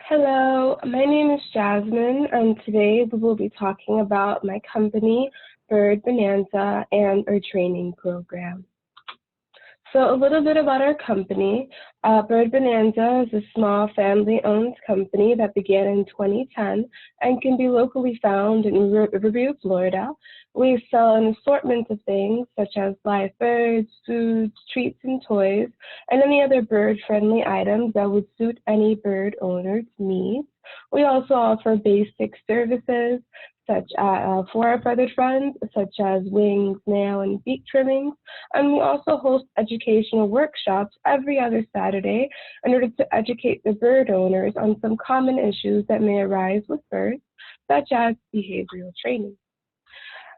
Hello, my name is Jasmine, and today we will be talking about my company, Bird Bonanza, and our training program. So a little bit about our company. Bird Bonanza is a small family-owned company that began in 2010 and can be locally found in Riverview, Florida. We sell an assortment of things such as live birds, foods, treats, and toys, and any other bird-friendly items that would suit any bird owner's needs. We also offer basic services for our feathered friends, such as wings, nail, and beak trimmings. And we also host educational workshops every other Saturday in order to educate the bird owners on some common issues that may arise with birds, such as behavioral training.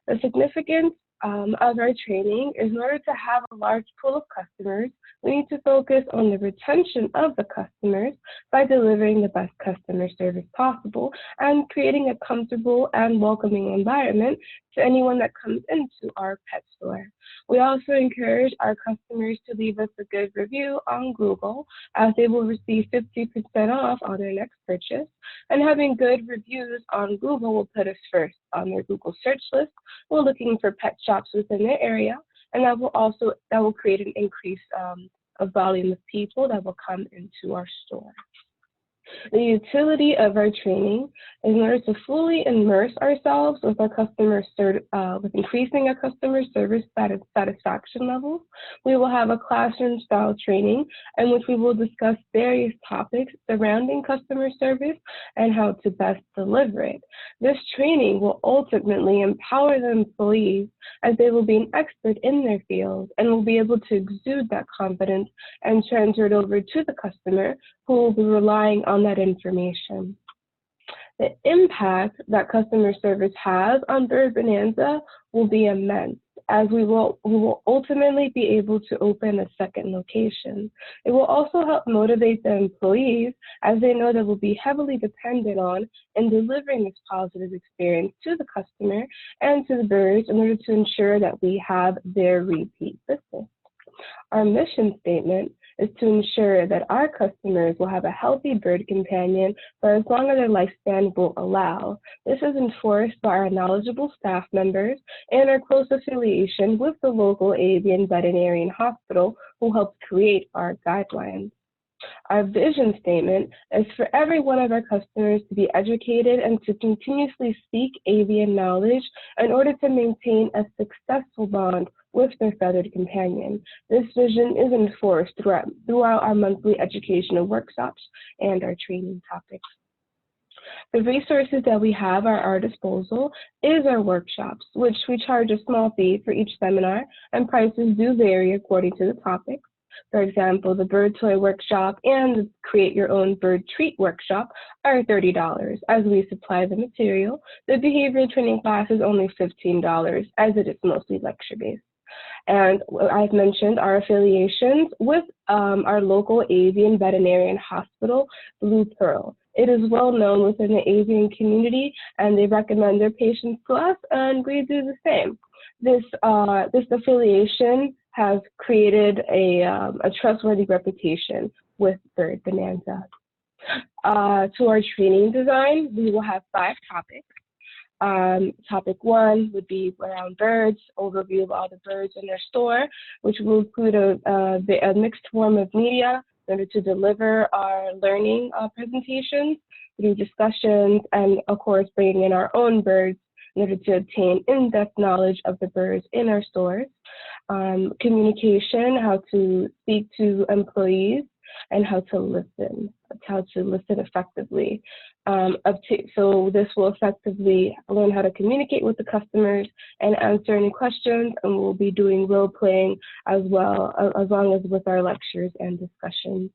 The significance of our training is in order to have a large pool of customers, we need to focus on the retention of the customers by delivering the best customer service possible and creating a comfortable and welcoming environment to anyone that comes into our pet store. We also encourage our customers to leave us a good review on Google, as they will receive 50% off on their next purchase. And having good reviews on Google will put us first on their Google search list. We're looking for pet shops within their area, and that will create an increase of volume of people that will come into our store. The utility of our training is in order to fully immerse ourselves with with increasing our customer service satisfaction levels. We will have a classroom-style training in which we will discuss various topics surrounding customer service and how to best deliver it. This training will ultimately empower the employees, as they will be an expert in their field and will be able to exude that confidence and transfer it over to the customer, who will be relying on that information. The impact that customer service has on Bird Bonanza will be immense, as we will ultimately be able to open a second location. It will also help motivate the employees, as they know they will be heavily dependent on in delivering this positive experience to the customer and to the birds in order to ensure that we have their repeat business. Our mission statement is to ensure that our customers will have a healthy bird companion for as long as their lifespan will allow. This is enforced by our knowledgeable staff members and our close affiliation with the local avian veterinarian hospital, who helped create our guidelines. Our vision statement is for every one of our customers to be educated and to continuously seek avian knowledge in order to maintain a successful bond with their feathered companion. This vision is enforced throughout our monthly educational workshops and our training topics. The resources that we have at our disposal is our workshops, which we charge a small fee for each seminar, and prices do vary according to the topic. For example, the bird toy workshop and the create your own bird treat workshop are $30 as we supply the material. The behavioral training class is only $15 as it is mostly lecture based. And I've mentioned our affiliations with our local avian veterinarian hospital, Blue Pearl. It is well known within the avian community, and they recommend their patients to us, and we do the same. This affiliation has created a trustworthy reputation with Bird Bonanza. To our training design, we will have 5 topics. Topic 1 would be around birds, overview of all the birds in their store, which will include a mixed form of media in order to deliver our learning presentations, through discussions, and of course bringing in our own birds in order to obtain in-depth knowledge of the birds in our stores. Communication, how to speak to employees, and how to listen effectively. So this will effectively learn how to communicate with the customers and answer any questions, and we'll be doing role playing as well, as long as with our lectures and discussions.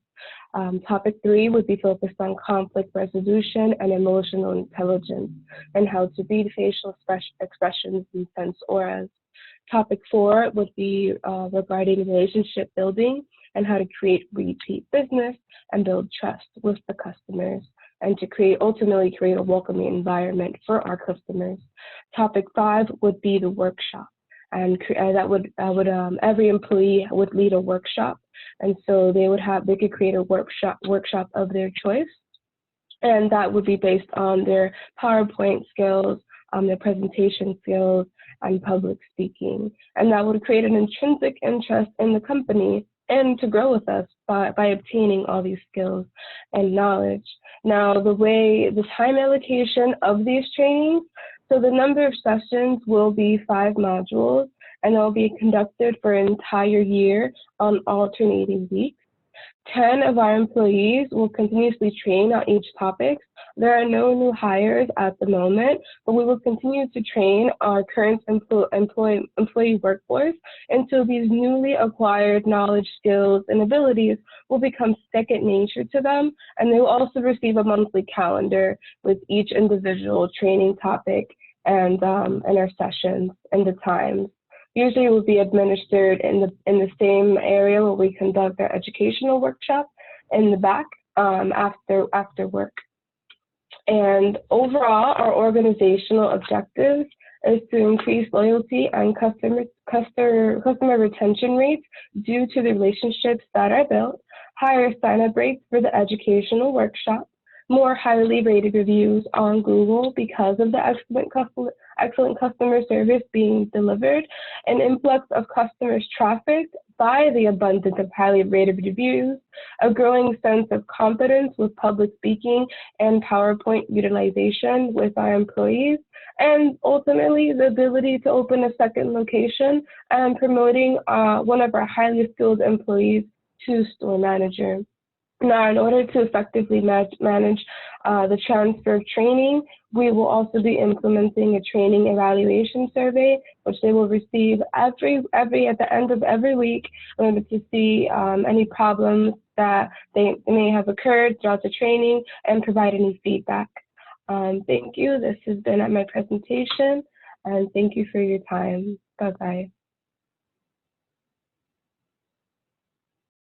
Topic 3 would be focused on conflict resolution and emotional intelligence, and how to read facial expressions and sense auras. Topic 4 would be regarding relationship building and how to create repeat business and build trust with the customers, and to ultimately create a welcoming environment for our customers. Topic 5 would be the workshop, and every employee would lead a workshop, and so they could create a workshop of their choice. And that would be based on their PowerPoint skills, their presentation skills, and public speaking. And that would create an intrinsic interest in the company and to grow with us by obtaining all these skills and knowledge. Now, the time allocation of these trainings, so the number of sessions will be 5 modules, and they'll be conducted for an entire year on alternating weeks. 10 of our employees will continuously train on each topic. There are no new hires at the moment, but we will continue to train our current employee workforce until these newly acquired knowledge, skills, and abilities will become second nature to them, and they will also receive a monthly calendar with each individual training topic and our sessions and the times. Usually it will be administered in the same area where we conduct our educational workshop in the back after work. And overall, our organizational objectives is to increase loyalty and customer retention rates due to the relationships that are built, higher sign-up rates for the educational workshop, more highly rated reviews on Google because of the excellent customer service being delivered, an influx of customers trafficked by the abundance of highly rated reviews, a growing sense of confidence with public speaking and PowerPoint utilization with our employees, and ultimately the ability to open a second location and promoting one of our highly skilled employees to store manager. Now, in order to effectively manage the transfer of training, we will also be implementing a training evaluation survey, which they will receive at the end of every week in order to see any problems that they may have occurred throughout the training and provide any feedback. Thank you. This has been my presentation, and thank you for your time. Bye-bye.